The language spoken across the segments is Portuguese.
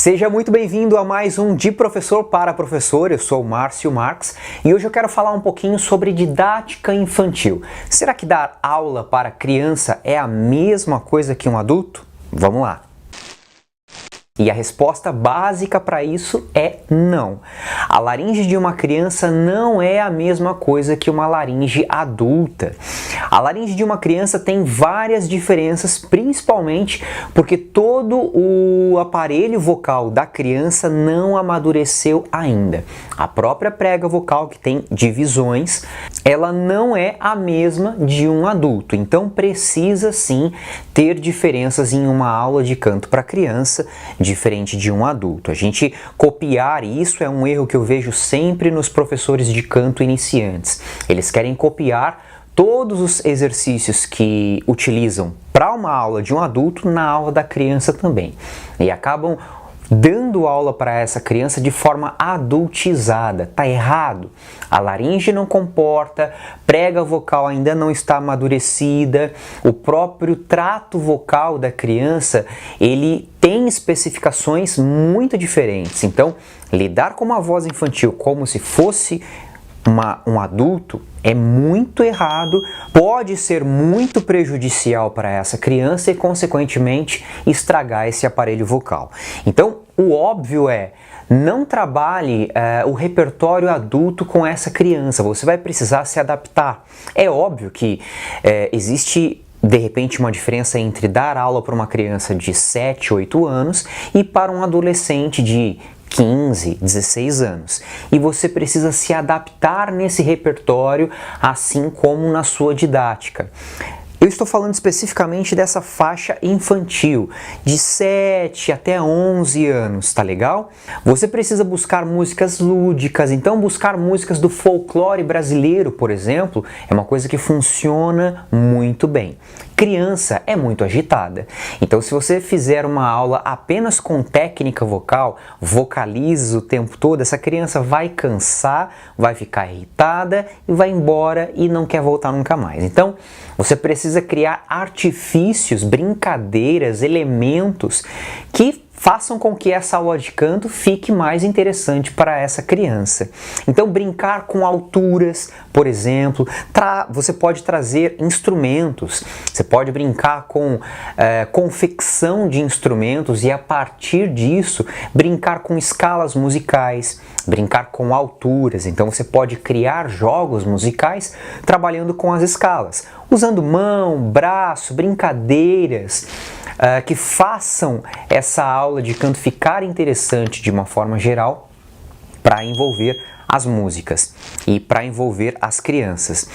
Seja muito bem-vindo a mais um De Professor para Professor. Eu sou o Márcio Marques e hoje eu quero falar um pouquinho sobre didática infantil. Será que dar aula para criança é a mesma coisa que um adulto? Vamos lá! E a resposta básica para isso é não. A laringe de uma criança não é a mesma coisa que uma laringe adulta. A laringe de uma criança tem várias diferenças, principalmente porque todo o aparelho vocal da criança não amadureceu ainda. A própria prega vocal, que tem divisões, ela não é a mesma de um adulto. Então precisa sim ter diferenças em uma aula de canto para criança, diferente de um adulto. A gente copiar isso é um erro que eu vejo sempre nos professores de canto iniciantes. Eles querem copiar todos os exercícios que utilizam para uma aula de um adulto na aula da criança também. E acabam dando aula para essa criança de forma adultizada. Tá errado. A laringe não comporta, prega vocal ainda não está amadurecida, o próprio trato vocal da criança, ele tem especificações muito diferentes. Então, lidar com uma voz infantil como se fosse um adulto é muito errado, pode ser muito prejudicial para essa criança e, consequentemente, estragar esse aparelho vocal. Então, o óbvio é, não trabalhe o repertório adulto com essa criança, você vai precisar se adaptar. É óbvio que existe de repente uma diferença entre dar aula para uma criança de 7, 8 anos e para um adolescente de 15, 16 anos. E você precisa se adaptar nesse repertório, assim como na sua didática. Eu estou falando especificamente dessa faixa infantil, de 7 até 11 anos, tá legal? Você precisa buscar músicas lúdicas, então buscar músicas do folclore brasileiro, por exemplo, é uma coisa que funciona muito bem. Criança é muito agitada, então se você fizer uma aula apenas com técnica vocal, vocalize o tempo todo, essa criança vai cansar, vai ficar irritada e vai embora e não quer voltar nunca mais. Então, você precisa criar artifícios, brincadeiras, elementos que façam com que essa aula de canto fique mais interessante para essa criança. Então, brincar com alturas, por exemplo, você pode trazer instrumentos, você pode brincar com confecção de instrumentos e, a partir disso, brincar com escalas musicais, brincar com alturas. Então, você pode criar jogos musicais trabalhando com as escalas, usando mão, braço, brincadeiras, que façam essa aula de canto ficar interessante de uma forma geral para envolver as músicas e para envolver as crianças.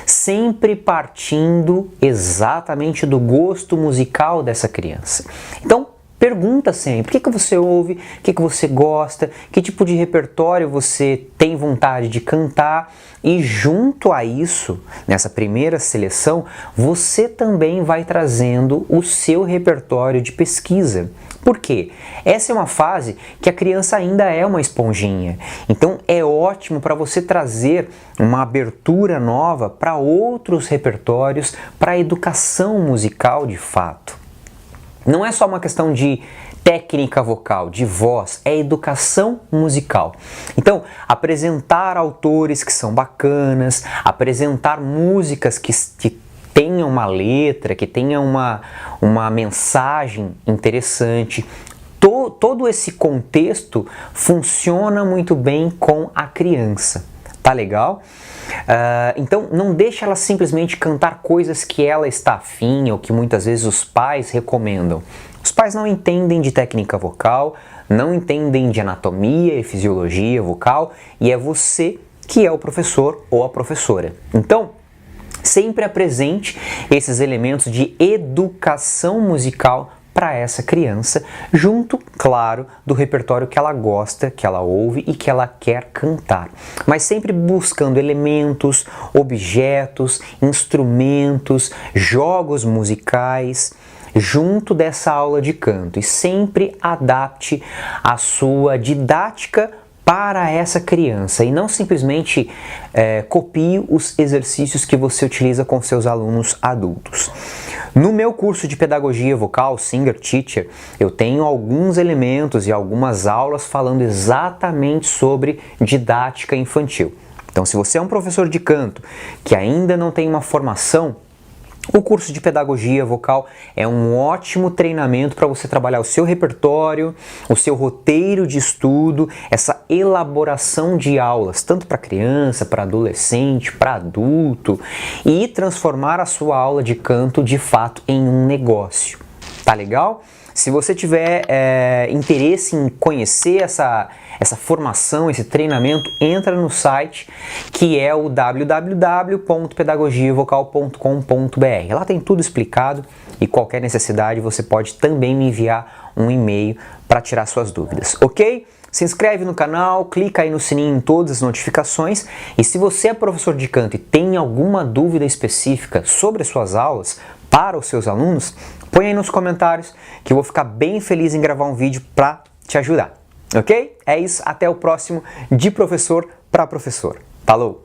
Sempre partindo exatamente do gosto musical dessa criança. Então, pergunta sempre, o que você ouve, o que você gosta, que tipo de repertório você tem vontade de cantar, e junto a isso, nessa primeira seleção, você também vai trazendo o seu repertório de pesquisa. Por quê? Essa é uma fase que a criança ainda é uma esponjinha, então é ótimo para você trazer uma abertura nova para outros repertórios, para a educação musical de fato. Não é só uma questão de técnica vocal, de voz, é educação musical. Então, apresentar autores que são bacanas, apresentar músicas que tenham uma letra, que tenham uma mensagem interessante. Todo esse contexto funciona muito bem com a criança. Tá legal? Então não deixa ela simplesmente cantar coisas que ela está afim ou que muitas vezes os pais recomendam. Os pais não entendem de técnica vocal, não entendem de anatomia e fisiologia vocal, e é você que é o professor ou a professora. Então, sempre apresente esses elementos de educação musical para essa criança, junto, claro, do repertório que ela gosta, que ela ouve e que ela quer cantar. Mas sempre buscando elementos, objetos, instrumentos, jogos musicais, junto dessa aula de canto. E sempre adapte a sua didática para essa criança e não simplesmente copie os exercícios que você utiliza com seus alunos adultos. No meu curso de pedagogia vocal, Singer Teacher, eu tenho alguns elementos e algumas aulas falando exatamente sobre didática infantil. Então, se você é um professor de canto que ainda não tem uma formação, o curso de pedagogia vocal é um ótimo treinamento para você trabalhar o seu repertório, o seu roteiro de estudo, essa elaboração de aulas, tanto para criança, para adolescente, para adulto, e transformar a sua aula de canto de fato em um negócio. Tá legal? Se você tiver interesse em conhecer essa formação, esse treinamento, entra no site que é o www.pedagogiavocal.com.br. Lá tem tudo explicado e qualquer necessidade você pode também me enviar um e-mail para tirar suas dúvidas, ok? Se inscreve no canal, clica aí no sininho em todas as notificações e se você é professor de canto e tem alguma dúvida específica sobre as suas aulas para os seus alunos, põe aí nos comentários que eu vou ficar bem feliz em gravar um vídeo para te ajudar. Ok? É isso, até o próximo De Professor para Professor. Falou!